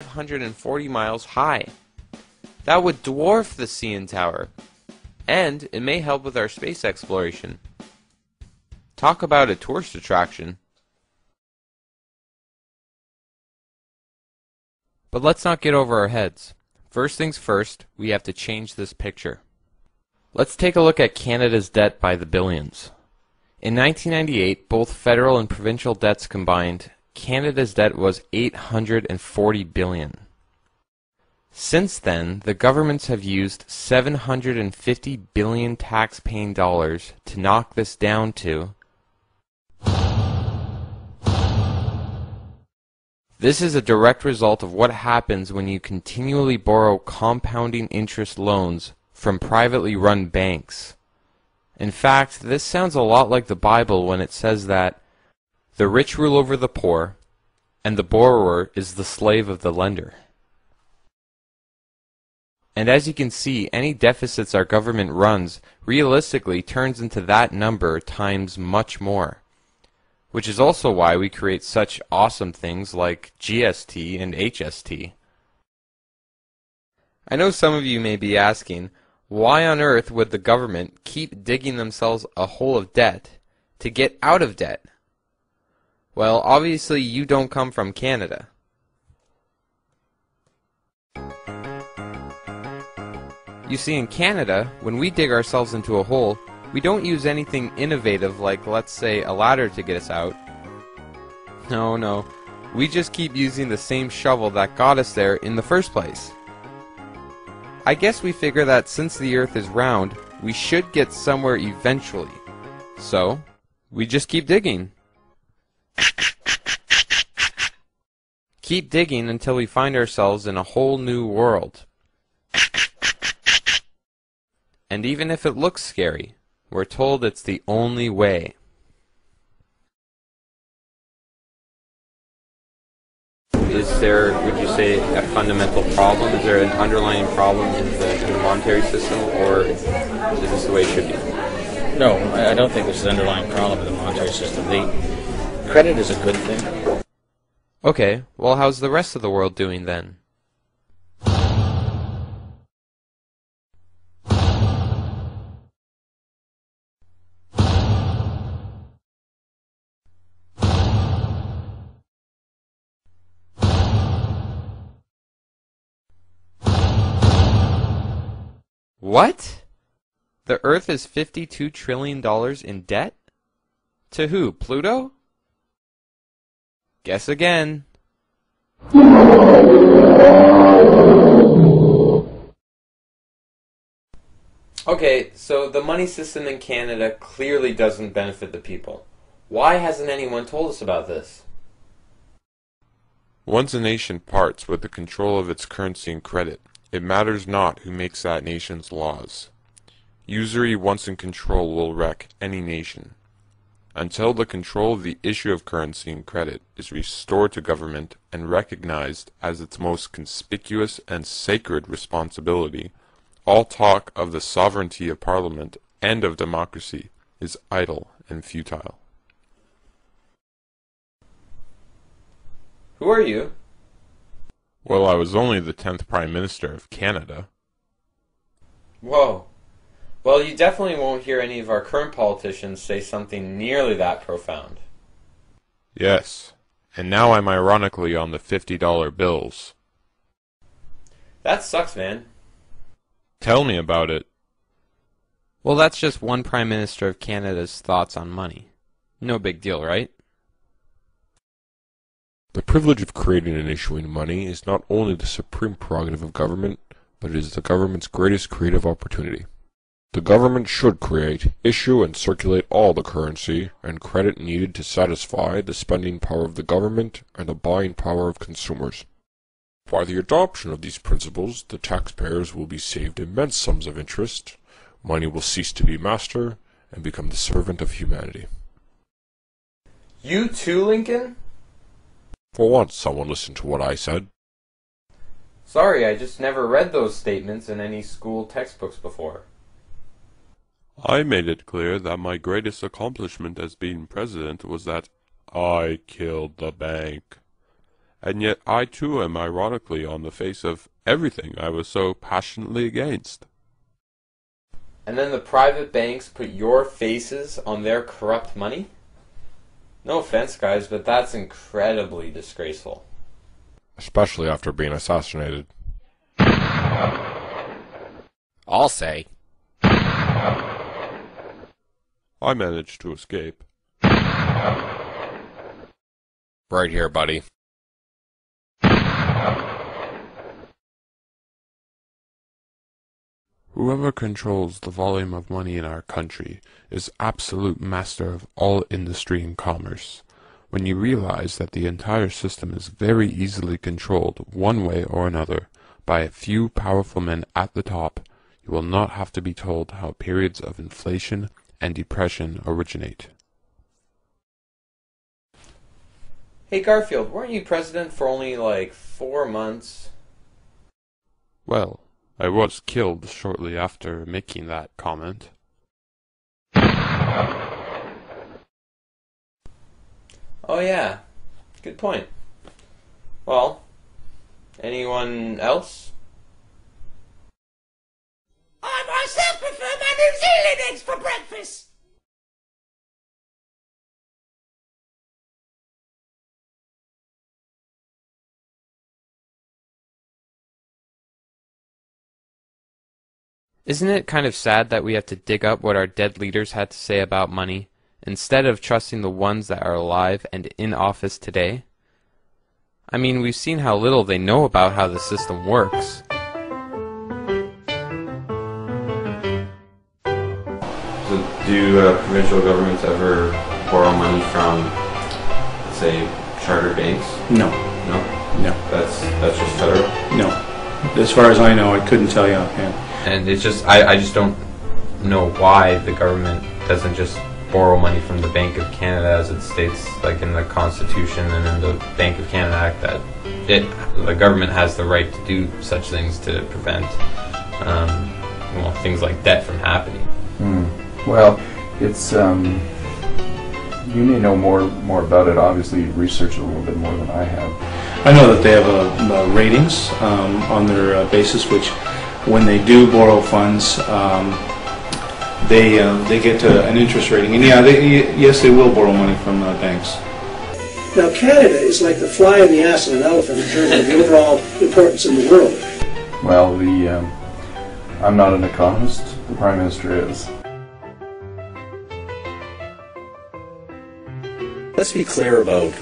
540 miles high. That would dwarf the CN Tower, and it may help with our space exploration. Talk about a tourist attraction. But let's not get over our heads. First things first, we have to change this picture. Let's take a look at Canada's debt by the billions. In 1998, both federal and provincial debts combined, Canada's debt was $840 billion. Since then, the governments have used $750 billion tax-paying dollars to knock this down to. This is a direct result of what happens when you continually borrow compounding interest loans from privately run banks. In fact, this sounds a lot like the Bible when it says that the rich rule over the poor, and the borrower is the slave of the lender. And as you can see, any deficits our government runs realistically turns into that number times much more. Which is also why we create such awesome things like GST and HST. I know some of you may be asking, why on earth would the government keep digging themselves a hole of debt to get out of debt? Well, obviously you don't come from Canada. You see, in Canada, when we dig ourselves into a hole, we don't use anything innovative like, let's say, a ladder to get us out. No, we just keep using the same shovel that got us there in the first place. I guess we figure that since the Earth is round, we should get somewhere eventually. So, we just keep digging. Keep digging until we find ourselves in a whole new world. And even if it looks scary, we're told it's the only way. Is there, would you say, a fundamental problem? Is there an underlying problem in the monetary system, or is this the way it should be? No, I don't think there's an underlying problem in the monetary system. The credit is a good thing. Okay, well, how's the rest of the world doing then? What? The Earth is $52 trillion in debt? To who? Pluto? Guess again. Okay, so the money system in Canada clearly doesn't benefit the people. Why hasn't anyone told us about this? Once a nation parts with the control of its currency and credit, it matters not who makes that nation's laws. Usury once in control will wreck any nation. Until the control of the issue of currency and credit is restored to government and recognized as its most conspicuous and sacred responsibility, all talk of the sovereignty of Parliament and of democracy is idle and futile. Who are you? Well, I was only the 10th Prime Minister of Canada. Whoa. Well, you definitely won't hear any of our current politicians say something nearly that profound. Yes, and now I'm ironically on the $50 bills. That sucks, man. Tell me about it. Well, that's just one Prime Minister of Canada's thoughts on money. No big deal, right? The privilege of creating and issuing money is not only the supreme prerogative of government, but it is the government's greatest creative opportunity. The government should create, issue, and circulate all the currency and credit needed to satisfy the spending power of the government and the buying power of consumers. By the adoption of these principles, the taxpayers will be saved immense sums of interest, money will cease to be master, and become the servant of humanity. You too, Lincoln? For once, someone listened to what I said. Sorry, I just never read those statements in any school textbooks before. I made it clear that my greatest accomplishment as being president was that I killed the bank. And yet I too am ironically on the face of everything I was so passionately against. And then the private banks put your faces on their corrupt money? No offense, guys, but that's incredibly disgraceful. Especially after being assassinated. I'll say. I managed to escape. Right here, buddy. Whoever controls the volume of money in our country is absolute master of all industry and commerce. When you realize that the entire system is very easily controlled one way or another by a few powerful men at the top, you will not have to be told how periods of inflation and depression originate. Hey Garfield, weren't you president for only like 4 months? Well, I was killed shortly after making that comment. Oh yeah, good point. Well, anyone else? I myself prefer my New Zealand eggs for breakfast. Isn't it kind of sad that we have to dig up what our dead leaders had to say about money, instead of trusting the ones that are alive and in office today? I mean, we've seen how little they know about how the system works. So do provincial governments ever borrow money from, let's say, charter banks? No. No? No. That's just federal? No. As far as I know, I couldn't tell you offhand. And it's just, I just don't know why the government doesn't just borrow money from the Bank of Canada, as it states like in the Constitution and in the Bank of Canada Act, that the government has the right to do such things to prevent things like debt from happening. Well, it's you may know more about it. Obviously, you've researched it a little bit more than I have. I know that they have ratings on their basis, which when they do borrow funds, they get an interest rating. And yeah, yes, they will borrow money from banks. Now, Canada is like the fly in the ass of an elephant in terms of the overall importance in the world. Well, I'm not an economist. The Prime Minister is. Let's be clear about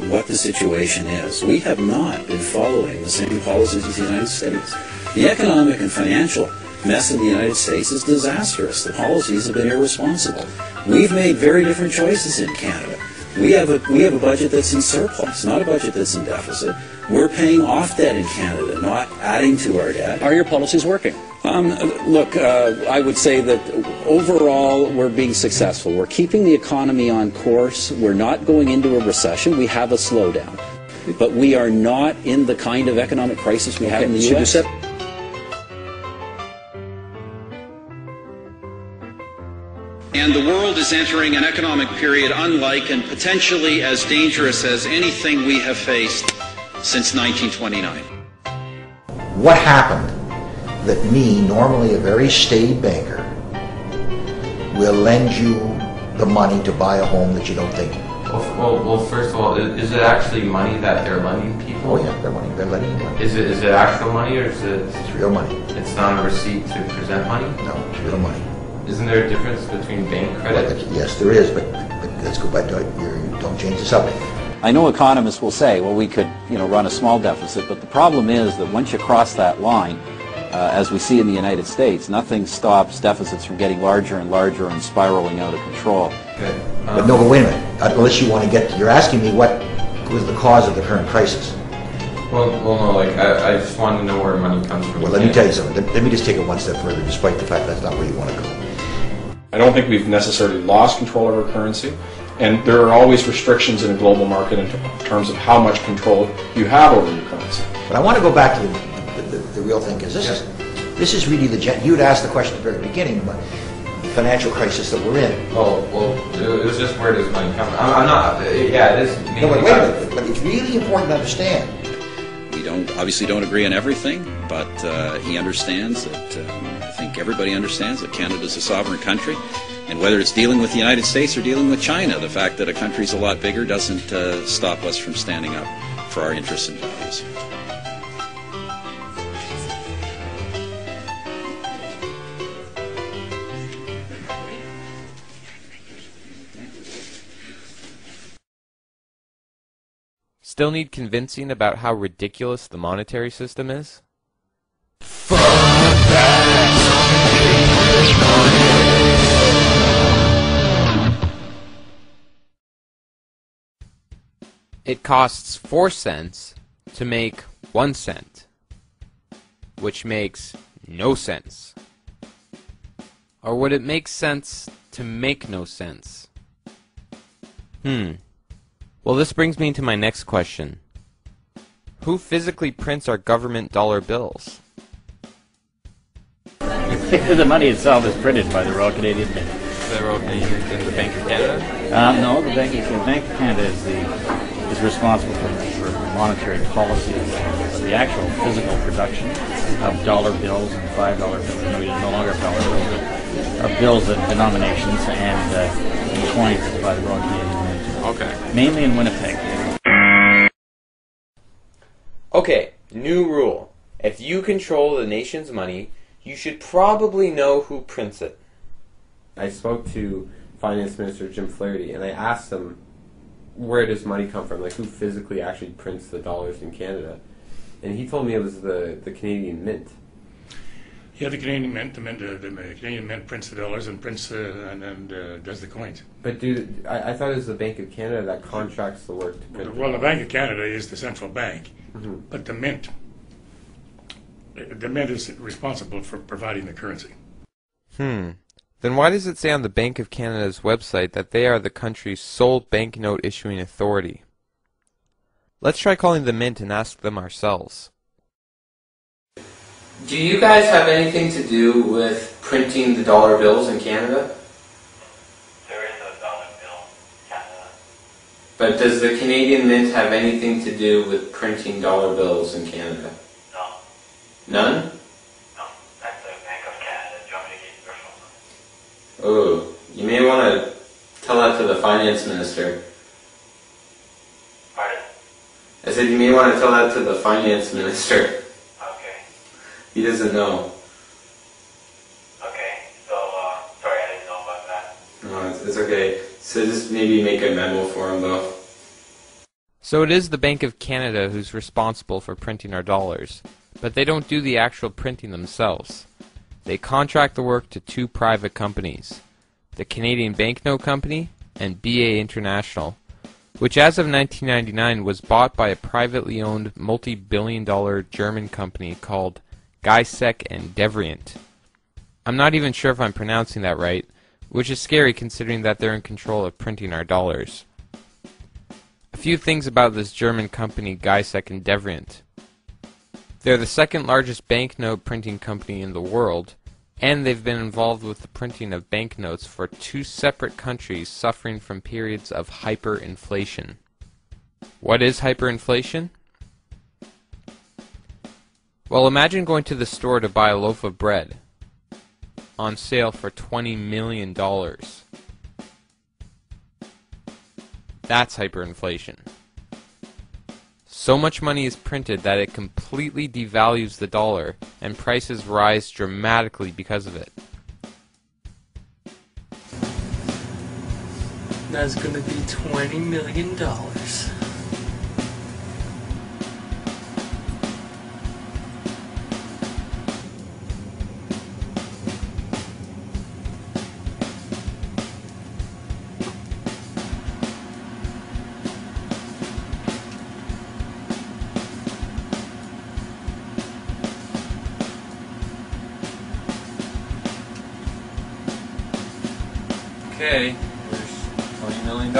what the situation is. We have not been following the same policies as the United States. The economic and financial mess in the United States is disastrous. The policies have been irresponsible. We've made very different choices in Canada. We have a budget that's in surplus, not a budget that's in deficit. We're paying off debt in Canada, not adding to our debt. Are your policies working? Look, I would say that overall we're being successful. We're keeping the economy on course. We're not going into a recession. We have a slowdown. But we are not in the kind of economic crisis we have in the U.S. And the world is entering an economic period unlike and potentially as dangerous as anything we have faced since 1929. What happened that me, normally a very staid banker, will lend you the money to buy a home that you don't think? Well, first of all, is it actually money that they're lending people? Oh yeah, they're lending you money. Is it actual money, or is it? It's real money. It's not a receipt to present money? No, it's real money. Isn't there a difference between bank credit? Well, yes, there is, but let's go back to don't change the subject. I know economists will say, well, we could, run a small deficit, but the problem is that once you cross that line, as we see in the United States, nothing stops deficits from getting larger and larger and spiraling out of control. Okay. But wait a minute. Unless you want to get, you're asking me what was the cause of the current crisis. Well, no, I just want to know where money comes from. Well, let me tell you something. Let me just take it one step further, despite the fact that's not where you want to go. I don't think we've necessarily lost control of our currency, and there are always restrictions in a global market in terms of how much control you have over your currency. But I want to go back to the real thing, because this is really you had asked the question at the very beginning, but financial crisis that we're in. Oh, well, it was just where does money come from? I'm not, yeah, it is. No, but wait a minute, but it's really important to understand. We obviously don't agree on everything, but he understands that, I think everybody understands that Canada is a sovereign country, and whether it's dealing with the United States or dealing with China, the fact that a country's a lot bigger doesn't stop us from standing up for our interests and values. Still need convincing about how ridiculous the monetary system is? It costs 4 cents to make 1 cent, which makes no sense. Or would it make sense to make no sense? Well, this brings me to my next question. Who physically prints our government dollar bills? The money itself is printed by the Royal Canadian Mint. The Royal Canadian Mint and the Bank of Canada? No, the Bank of Canada is responsible for monetary policy, but the actual physical production of dollar bills and $5 bills, no longer dollar bills, but of bills of denominations and coins by the Royal Canadian Mint. Okay. Mainly in Winnipeg. Okay, new rule. If you control the nation's money, you should probably know who prints it. I spoke to Finance Minister Jim Flaherty, and I asked him, where does money come from? Like, who physically actually prints the dollars in Canada? And he told me it was the Canadian Mint. Yeah, the Canadian Mint. The Canadian Mint prints the dollars and prints and does the coins. But dude, I thought it was the Bank of Canada that contracts the work to print. Well, the Bank of Canada is the central bank, but the Mint is responsible for providing the currency. Then why does it say on the Bank of Canada's website that they are the country's sole banknote issuing authority? Let's try calling the Mint and ask them ourselves. Do you guys have anything to do with printing the dollar bills in Canada? There is no dollar bill in Canada. But does the Canadian Mint have anything to do with printing dollar bills in Canada? No. None? No. That's the Bank of Canada. Do you want me to get your phone number? Oh, you may want to tell that to the Finance Minister. Pardon? I said you may want to tell that to the Finance Minister. He doesn't know. Okay, so, sorry, I didn't know about that. No, it's okay. So just maybe make a memo for him, though. So it is the Bank of Canada who's responsible for printing our dollars, but they don't do the actual printing themselves. They contract the work to 2 private companies, the Canadian Banknote Company and BA International, which as of 1999 was bought by a privately owned multi-billion-dollar German company called Geisek and Devrient. I'm not even sure if I'm pronouncing that right, which is scary considering that they're in control of printing our dollars. A few things about this German company Geisek and Devrient. They're the second largest banknote printing company in the world, and they've been involved with the printing of banknotes for 2 separate countries suffering from periods of hyperinflation. What is hyperinflation? Well, imagine going to the store to buy a loaf of bread on sale for $20 million. That's hyperinflation. So much money is printed that it completely devalues the dollar, and prices rise dramatically because of it. That's going to be $20 million. Okay, there's $20 million.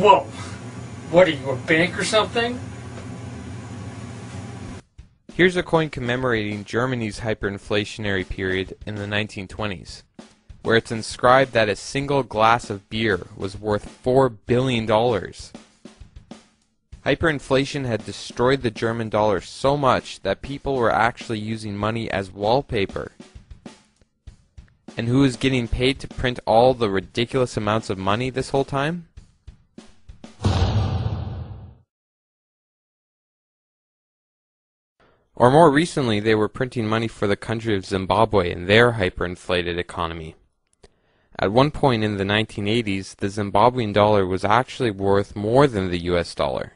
Whoa! What are you, a bank or something? Here's a coin commemorating Germany's hyperinflationary period in the 1920s, where it's inscribed that a single glass of beer was worth $4 billion. Hyperinflation had destroyed the German dollar so much that people were actually using money as wallpaper. And who was getting paid to print all the ridiculous amounts of money this whole time? Or more recently, they were printing money for the country of Zimbabwe and their hyperinflated economy. At one point in the 1980s, the Zimbabwean dollar was actually worth more than the US dollar.